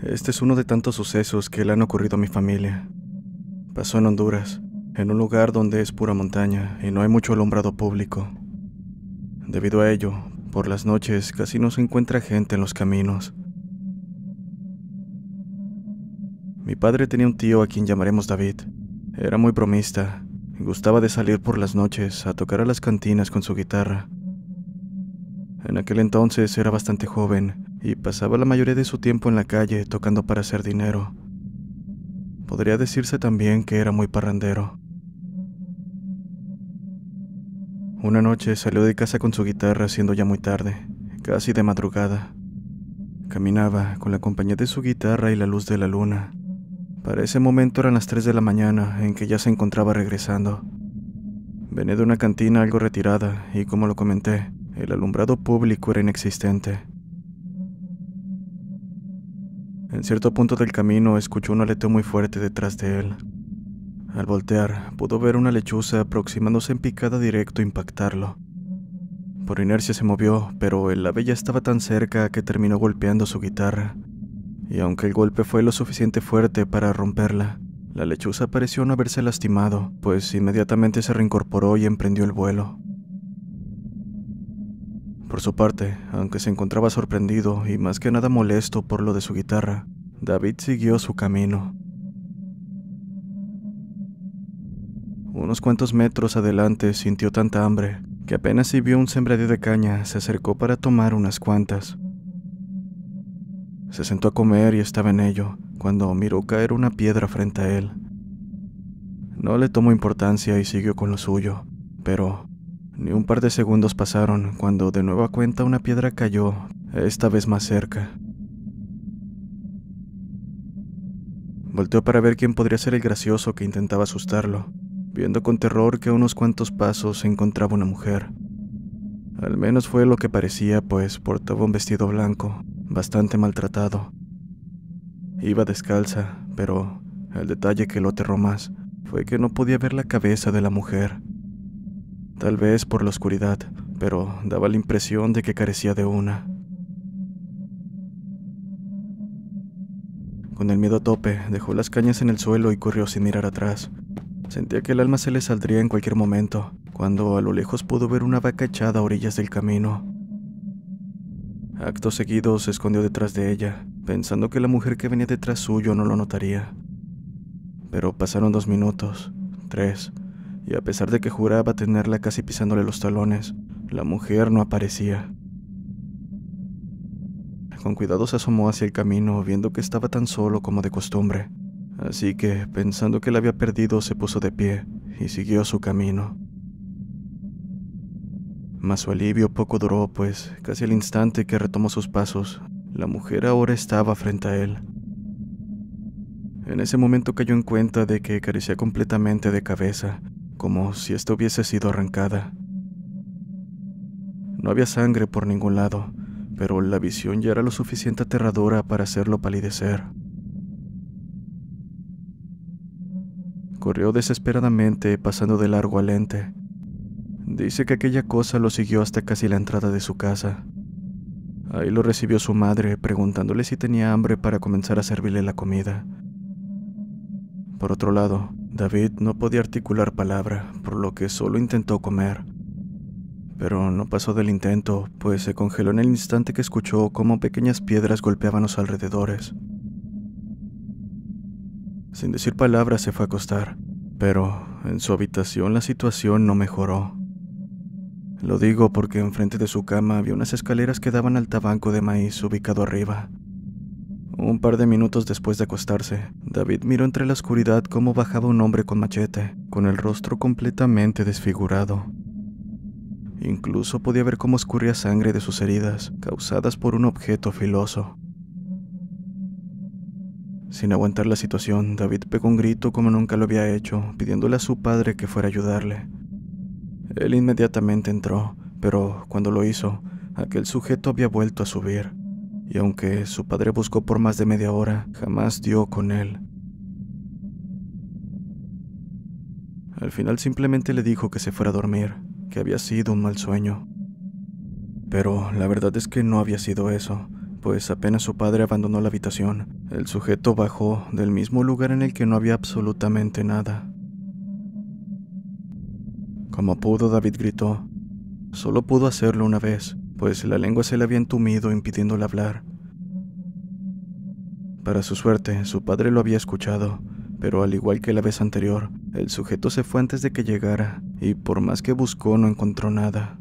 Este es uno de tantos sucesos que le han ocurrido a mi familia. Pasó en Honduras, en un lugar donde es pura montaña y no hay mucho alumbrado público. Debido a ello, por las noches casi no se encuentra gente en los caminos. Mi padre tenía un tío a quien llamaremos David. Era muy bromista, y gustaba de salir por las noches a tocar a las cantinas con su guitarra. En aquel entonces era bastante joven y pasaba la mayoría de su tiempo en la calle tocando para hacer dinero. Podría decirse también que era muy parrandero. Una noche salió de casa con su guitarra siendo ya muy tarde, casi de madrugada. Caminaba con la compañía de su guitarra y la luz de la luna. Para ese momento eran las 3 de la mañana en que ya se encontraba regresando. Venía de una cantina algo retirada y, como lo comenté, el alumbrado público era inexistente. En cierto punto del camino escuchó un aleteo muy fuerte detrás de él. Al voltear, pudo ver una lechuza aproximándose en picada directo a impactarlo. Por inercia se movió, pero el ave ya estaba tan cerca que terminó golpeando su guitarra. Y aunque el golpe fue lo suficiente fuerte para romperla, la lechuza pareció no haberse lastimado, pues inmediatamente se reincorporó y emprendió el vuelo. Por su parte, aunque se encontraba sorprendido y más que nada molesto por lo de su guitarra, David siguió su camino. Unos cuantos metros adelante sintió tanta hambre que apenas si vio un sembradío de caña se acercó para tomar unas cuantas. Se sentó a comer y estaba en ello cuando miró caer una piedra frente a él. No le tomó importancia y siguió con lo suyo, pero ni un par de segundos pasaron cuando de nueva cuenta una piedra cayó, esta vez más cerca. Volteó para ver quién podría ser el gracioso que intentaba asustarlo, viendo con terror que a unos cuantos pasos se encontraba una mujer. Al menos fue lo que parecía, pues portaba un vestido blanco, bastante maltratado. Iba descalza, pero el detalle que lo aterró más fue que no podía ver la cabeza de la mujer. Tal vez por la oscuridad, pero daba la impresión de que carecía de una. Con el miedo a tope, dejó las cañas en el suelo y corrió sin mirar atrás. Sentía que el alma se le saldría en cualquier momento, cuando a lo lejos pudo ver una vaca echada a orillas del camino. Acto seguido se escondió detrás de ella, pensando que la mujer que venía detrás suyo no lo notaría. Pero pasaron 2 minutos, 3, y a pesar de que juraba tenerla casi pisándole los talones, la mujer no aparecía. Con cuidado se asomó hacia el camino, viendo que estaba tan solo como de costumbre. Así que, pensando que la había perdido, se puso de pie y siguió su camino. Mas su alivio poco duró, pues casi al instante que retomó sus pasos, la mujer ahora estaba frente a él. En ese momento cayó en cuenta de que carecía completamente de cabeza, como si ésta hubiese sido arrancada. No había sangre por ningún lado, pero la visión ya era lo suficiente aterradora para hacerlo palidecer. Corrió desesperadamente, pasando de largo al ente. Dice que aquella cosa lo siguió hasta casi la entrada de su casa. Ahí lo recibió su madre, preguntándole si tenía hambre para comenzar a servirle la comida. Por otro lado, David no podía articular palabra, por lo que solo intentó comer. Pero no pasó del intento, pues se congeló en el instante que escuchó cómo pequeñas piedras golpeaban los alrededores. Sin decir palabras se fue a acostar, pero en su habitación la situación no mejoró. Lo digo porque enfrente de su cama había unas escaleras que daban al tabanco de maíz ubicado arriba. Un par de minutos después de acostarse, David miró entre la oscuridad cómo bajaba un hombre con machete, con el rostro completamente desfigurado. Incluso podía ver cómo escurría sangre de sus heridas, causadas por un objeto filoso. Sin aguantar la situación, David pegó un grito como nunca lo había hecho, pidiéndole a su padre que fuera a ayudarle. Él inmediatamente entró, pero cuando lo hizo, aquel sujeto había vuelto a subir, y aunque su padre buscó por más de media hora, jamás dio con él. Al final simplemente le dijo que se fuera a dormir, que había sido un mal sueño. Pero la verdad es que no había sido eso, pues apenas su padre abandonó la habitación, el sujeto bajó del mismo lugar en el que no había absolutamente nada. Como pudo, David gritó. Solo pudo hacerlo una vez, pues la lengua se le había entumido impidiéndole hablar. Para su suerte, su padre lo había escuchado, pero al igual que la vez anterior, el sujeto se fue antes de que llegara, y por más que buscó no encontró nada.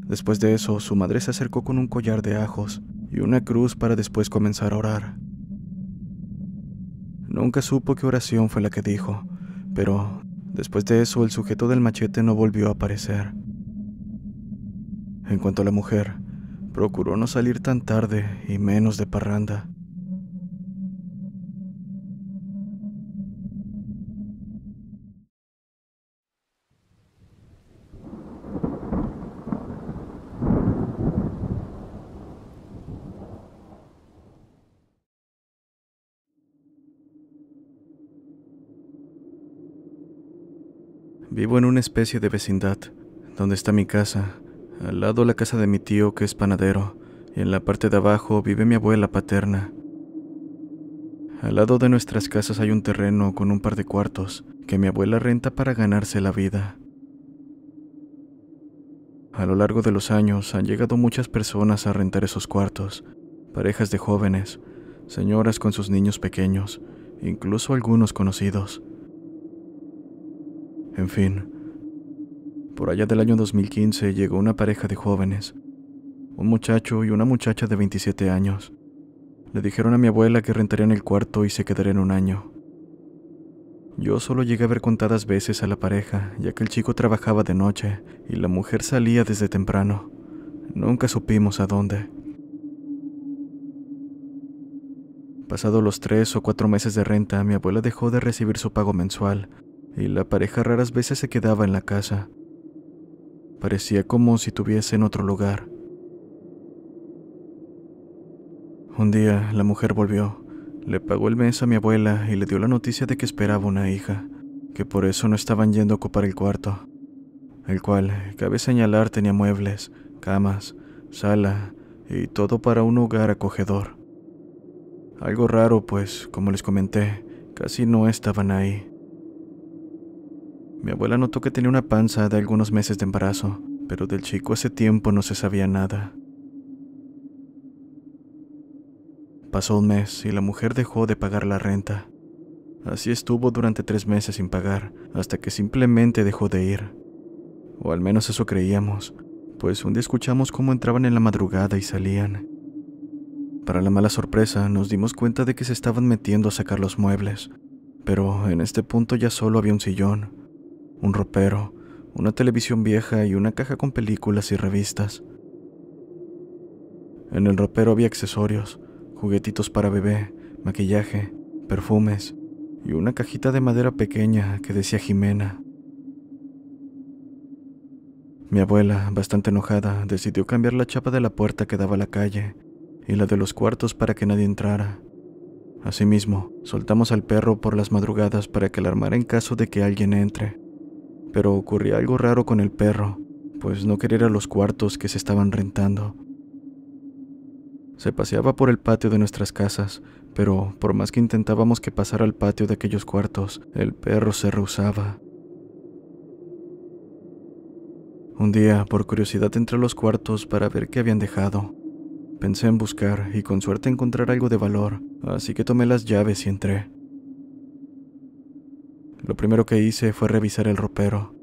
Después de eso, su madre se acercó con un collar de ajos y una cruz para después comenzar a orar. Nunca supo qué oración fue la que dijo, pero después de eso el sujeto del machete no volvió a aparecer. En cuanto a la mujer, procuró no salir tan tarde y menos de parranda. Vivo en una especie de vecindad, donde está mi casa, al lado la casa de mi tío que es panadero, y en la parte de abajo vive mi abuela paterna. Al lado de nuestras casas hay un terreno con un par de cuartos que mi abuela renta para ganarse la vida. A lo largo de los años han llegado muchas personas a rentar esos cuartos, parejas de jóvenes, señoras con sus niños pequeños, incluso algunos conocidos. En fin, por allá del año 2015 llegó una pareja de jóvenes, un muchacho y una muchacha de 27 años. Le dijeron a mi abuela que rentarían el cuarto y se quedarían un año. Yo solo llegué a ver contadas veces a la pareja, ya que el chico trabajaba de noche y la mujer salía desde temprano. Nunca supimos a dónde. Pasados los 3 o 4 meses de renta, mi abuela dejó de recibir su pago mensual y la pareja raras veces se quedaba en la casa. Parecía como si tuviese en otro lugar. Un día, la mujer volvió, le pagó el mes a mi abuela y le dio la noticia de que esperaba una hija, que por eso no estaban yendo a ocupar el cuarto, el cual, cabe señalar, tenía muebles, camas, sala y todo para un hogar acogedor. Algo raro, pues, como les comenté, casi no estaban ahí. Mi abuela notó que tenía una panza de algunos meses de embarazo, pero del chico hace tiempo no se sabía nada. Pasó un mes y la mujer dejó de pagar la renta. Así estuvo durante 3 meses sin pagar, hasta que simplemente dejó de ir. O al menos eso creíamos, pues un día escuchamos cómo entraban en la madrugada y salían. Para la mala sorpresa, nos dimos cuenta de que se estaban metiendo a sacar los muebles, pero en este punto ya solo había un sillón, un ropero, una televisión vieja y una caja con películas y revistas. En el ropero había accesorios, juguetitos para bebé, maquillaje, perfumes y una cajita de madera pequeña que decía Jimena. Mi abuela, bastante enojada, decidió cambiar la chapa de la puerta que daba a la calle y la de los cuartos para que nadie entrara. Asimismo, soltamos al perro por las madrugadas para que alarmara en caso de que alguien entre. Pero ocurría algo raro con el perro, pues no quería ir a los cuartos que se estaban rentando. Se paseaba por el patio de nuestras casas, pero por más que intentábamos que pasara al patio de aquellos cuartos, el perro se rehusaba. Un día, por curiosidad, entré a los cuartos para ver qué habían dejado. Pensé en buscar y con suerte encontrar algo de valor, así que tomé las llaves y entré. Lo primero que hice fue revisar el ropero.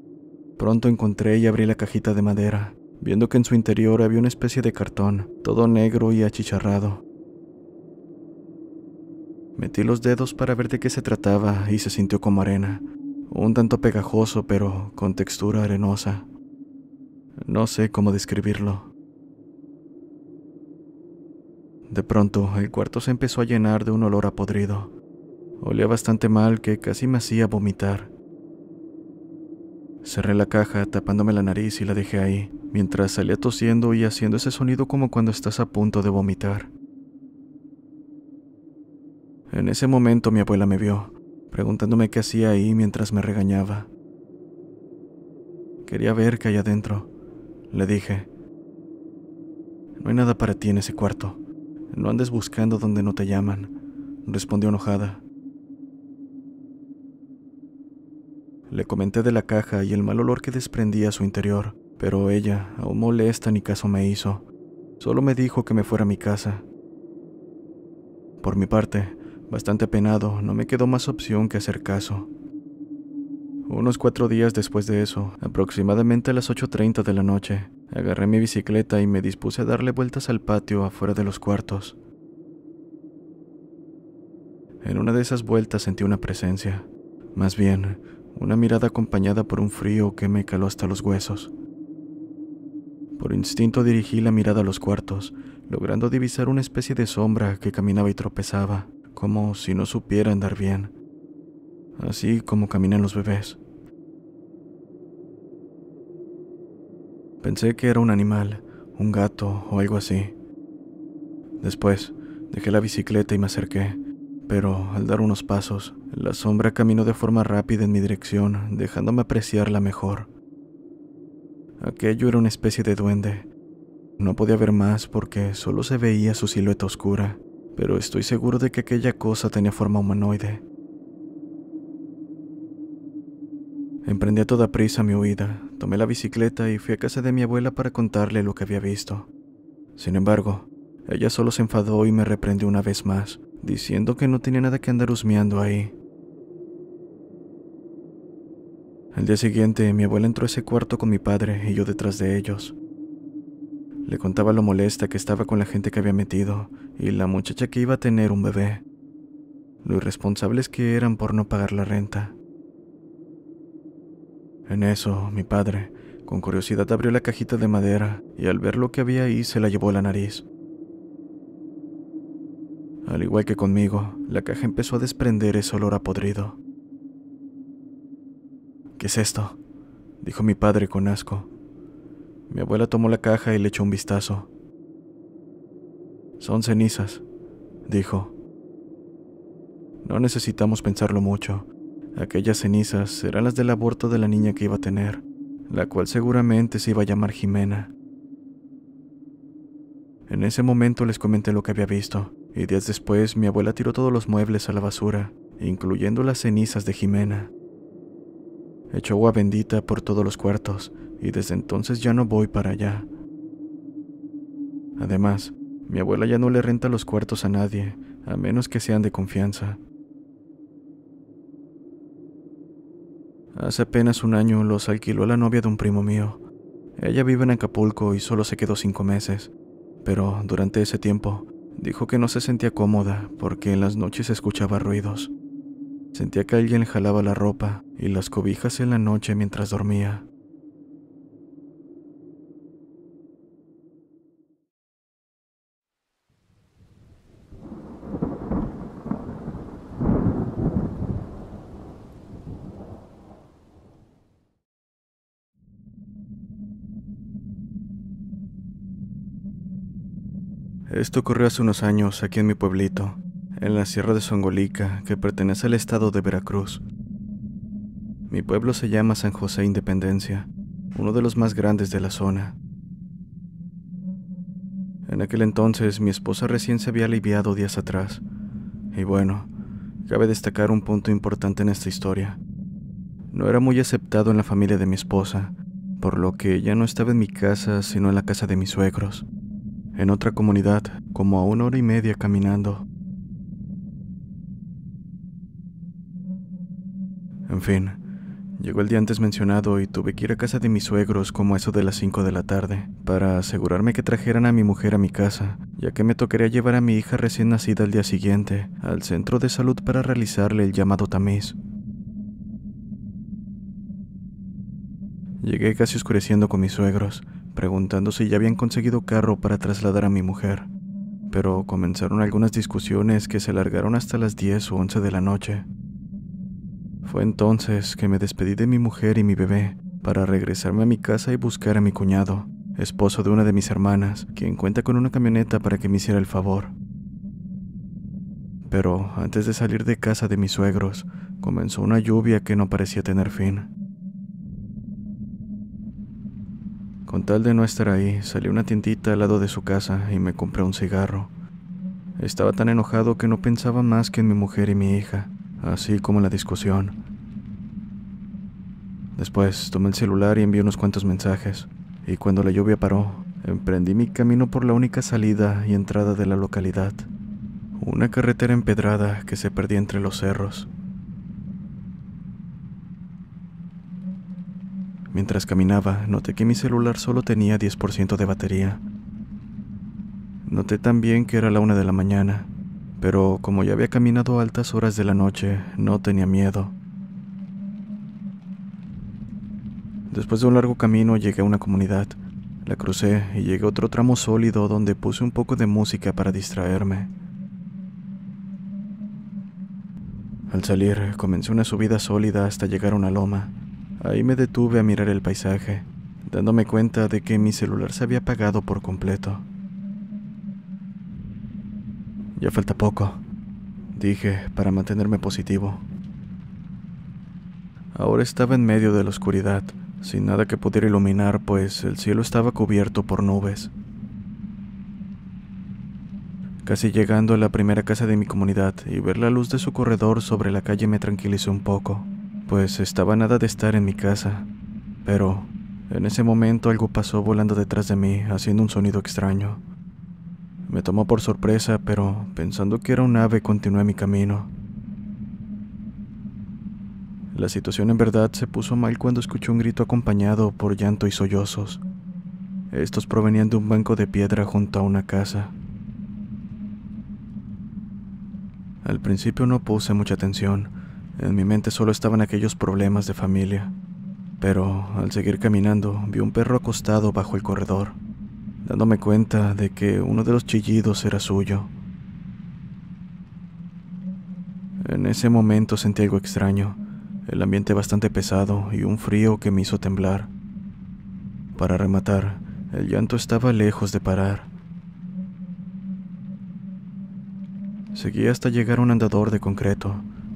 Pronto encontré y abrí la cajita de madera, viendo que en su interior había una especie de cartón, todo negro y achicharrado. Metí los dedos para ver de qué se trataba y se sintió como arena, un tanto pegajoso pero con textura arenosa. No sé cómo describirlo. De pronto, el cuarto se empezó a llenar de un olor a podrido. Olía bastante mal que casi me hacía vomitar. Cerré la caja tapándome la nariz y la dejé ahí, mientras salía tosiendo y haciendo ese sonido como cuando estás a punto de vomitar. En ese momento mi abuela me vio, preguntándome qué hacía ahí mientras me regañaba. Quería ver qué hay adentro, le dije. No hay nada para ti en ese cuarto. No andes buscando donde no te llaman, respondió enojada. Le comenté de la caja y el mal olor que desprendía a su interior, pero ella, aún molesta, ni caso me hizo. Solo me dijo que me fuera a mi casa. Por mi parte, bastante apenado, no me quedó más opción que hacer caso. Unos 4 días después de eso, aproximadamente a las 8:30 de la noche, agarré mi bicicleta y me dispuse a darle vueltas al patio afuera de los cuartos. En una de esas vueltas sentí una presencia, más bien, una mirada acompañada por un frío que me caló hasta los huesos. Por instinto dirigí la mirada a los cuartos, logrando divisar una especie de sombra que caminaba y tropezaba, como si no supiera andar bien, así como caminan los bebés. Pensé que era un animal, un gato o algo así. Después, dejé la bicicleta y me acerqué, pero al dar unos pasos, la sombra caminó de forma rápida en mi dirección, dejándome apreciarla mejor. Aquello era una especie de duende. No podía ver más porque solo se veía su silueta oscura, pero estoy seguro de que aquella cosa tenía forma humanoide. Emprendí a toda prisa mi huida, tomé la bicicleta y fui a casa de mi abuela para contarle lo que había visto. Sin embargo, ella solo se enfadó y me reprendió una vez más, diciendo que no tenía nada que andar husmeando ahí. Al día siguiente, mi abuela entró a ese cuarto con mi padre y yo detrás de ellos. Le contaba lo molesta que estaba con la gente que había metido y la muchacha que iba a tener un bebé, lo irresponsables que eran por no pagar la renta. En eso, mi padre, con curiosidad, abrió la cajita de madera y al ver lo que había ahí se la llevó a la nariz. Al igual que conmigo, la caja empezó a desprender ese olor a podrido. ¿Qué es esto?, dijo mi padre con asco. Mi abuela tomó la caja y le echó un vistazo. Son cenizas, dijo. No necesitamos pensarlo mucho. Aquellas cenizas serán las del aborto de la niña que iba a tener, la cual seguramente se iba a llamar Jimena. En ese momento les comenté lo que había visto, y días después mi abuela tiró todos los muebles a la basura, incluyendo las cenizas de Jimena. Echó agua bendita por todos los cuartos, y desde entonces ya no voy para allá. Además, mi abuela ya no le renta los cuartos a nadie, a menos que sean de confianza. Hace apenas un año los alquiló la novia de un primo mío. Ella vive en Acapulco y solo se quedó 5 meses, pero durante ese tiempo dijo que no se sentía cómoda porque en las noches escuchaba ruidos. Sentía que alguien le jalaba la ropa y las cobijas en la noche mientras dormía. Esto ocurrió hace unos años aquí en mi pueblito, en la Sierra de Songolica, que pertenece al estado de Veracruz. Mi pueblo se llama San José Independencia, uno de los más grandes de la zona. En aquel entonces mi esposa recién se había aliviado días atrás. Y bueno, cabe destacar un punto importante en esta historia. No era muy aceptado en la familia de mi esposa, por lo que ya no estaba en mi casa, sino en la casa de mis suegros, en otra comunidad, como a 1 hora y media caminando. En fin, llegó el día antes mencionado y tuve que ir a casa de mis suegros como a eso de las 5 de la tarde, para asegurarme que trajeran a mi mujer a mi casa, ya que me tocaría llevar a mi hija recién nacida al día siguiente al centro de salud para realizarle el llamado tamiz. Llegué casi oscureciendo con mis suegros, preguntando si ya habían conseguido carro para trasladar a mi mujer, pero comenzaron algunas discusiones que se alargaron hasta las 10 o 11 de la noche. Fue entonces que me despedí de mi mujer y mi bebé para regresarme a mi casa y buscar a mi cuñado, esposo de una de mis hermanas, quien cuenta con una camioneta para que me hiciera el favor. Pero antes de salir de casa de mis suegros, comenzó una lluvia que no parecía tener fin. Con tal de no estar ahí, salí a una tiendita al lado de su casa y me compré un cigarro. Estaba tan enojado que no pensaba más que en mi mujer y mi hija, así como en la discusión. Después tomé el celular y envié unos cuantos mensajes, y cuando la lluvia paró, emprendí mi camino por la única salida y entrada de la localidad, una carretera empedrada que se perdía entre los cerros. Mientras caminaba, noté que mi celular solo tenía 10% de batería. Noté también que era la 1 de la mañana, pero como ya había caminado a altas horas de la noche, no tenía miedo. Después de un largo camino llegué a una comunidad, la crucé y llegué a otro tramo sólido donde puse un poco de música para distraerme. Al salir, comencé una subida sólida hasta llegar a una loma. Ahí me detuve a mirar el paisaje, dándome cuenta de que mi celular se había apagado por completo. Ya falta poco, dije para mantenerme positivo. Ahora estaba en medio de la oscuridad, sin nada que pudiera iluminar, pues el cielo estaba cubierto por nubes. Casi llegando a la primera casa de mi comunidad y ver la luz de su corredor sobre la calle me tranquilizó un poco, pues estaba a nada de estar en mi casa. Pero en ese momento algo pasó volando detrás de mí, haciendo un sonido extraño. Me tomó por sorpresa, pero pensando que era un ave continué mi camino. La situación en verdad se puso mal cuando escuché un grito acompañado por llanto y sollozos. Estos provenían de un banco de piedra junto a una casa. Al principio no puse mucha atención, en mi mente solo estaban aquellos problemas de familia. Pero al seguir caminando vi un perro acostado bajo el corredor, dándome cuenta de que uno de los chillidos era suyo. En ese momento sentí algo extraño, el ambiente bastante pesado y un frío que me hizo temblar. Para rematar, el llanto estaba lejos de parar. Seguí hasta llegar a un andador de concreto,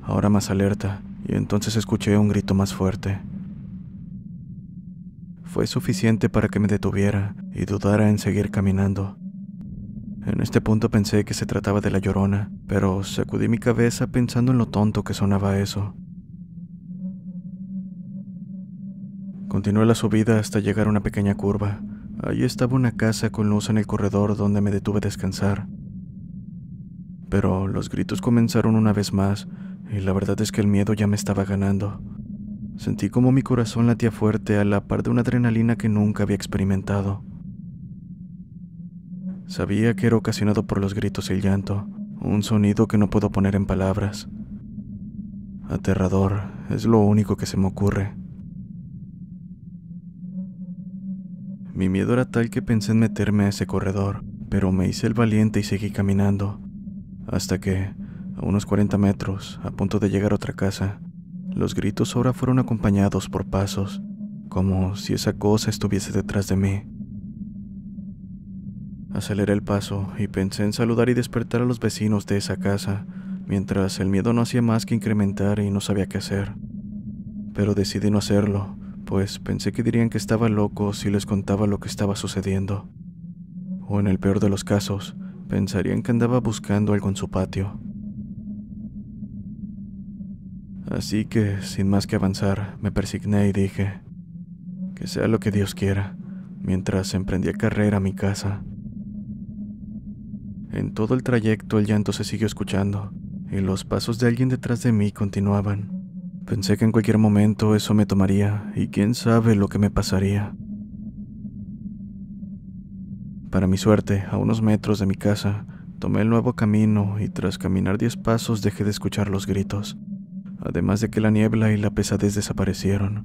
ahora más alerta, y entonces escuché un grito más fuerte. Fue suficiente para que me detuviera y dudara en seguir caminando. En este punto pensé que se trataba de la Llorona, pero sacudí mi cabeza pensando en lo tonto que sonaba eso. Continué la subida hasta llegar a una pequeña curva. Allí estaba una casa con luz en el corredor donde me detuve a descansar. Pero los gritos comenzaron una vez más, y la verdad es que el miedo ya me estaba ganando. Sentí como mi corazón latía fuerte a la par de una adrenalina que nunca había experimentado. Sabía que era ocasionado por los gritos y el llanto, un sonido que no puedo poner en palabras. Aterrador, es lo único que se me ocurre. Mi miedo era tal que pensé en meterme a ese corredor, pero me hice el valiente y seguí caminando, hasta que, a unos 40 metros, a punto de llegar a otra casa, los gritos ahora fueron acompañados por pasos, como si esa cosa estuviese detrás de mí. Aceleré el paso y pensé en saludar y despertar a los vecinos de esa casa, mientras el miedo no hacía más que incrementar y no sabía qué hacer. Pero decidí no hacerlo, pues pensé que dirían que estaba loco si les contaba lo que estaba sucediendo. O en el peor de los casos, pensarían que andaba buscando algo en su patio. Así que, sin más que avanzar, me persigné y dije, que sea lo que Dios quiera, mientras emprendía carrera a mi casa. En todo el trayecto el llanto se siguió escuchando, y los pasos de alguien detrás de mí continuaban. Pensé que en cualquier momento eso me tomaría, y quién sabe lo que me pasaría. Para mi suerte, a unos metros de mi casa, tomé el nuevo camino y tras caminar 10 pasos dejé de escuchar los gritos, además de que la niebla y la pesadez desaparecieron.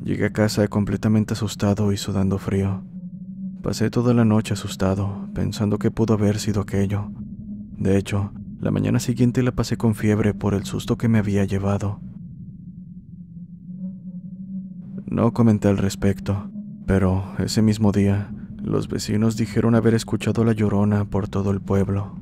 Llegué a casa completamente asustado y sudando frío. Pasé toda la noche asustado, pensando que pudo haber sido aquello. De hecho, la mañana siguiente la pasé con fiebre por el susto que me había llevado. No comenté al respecto, pero ese mismo día, los vecinos dijeron haber escuchado a la Llorona por todo el pueblo.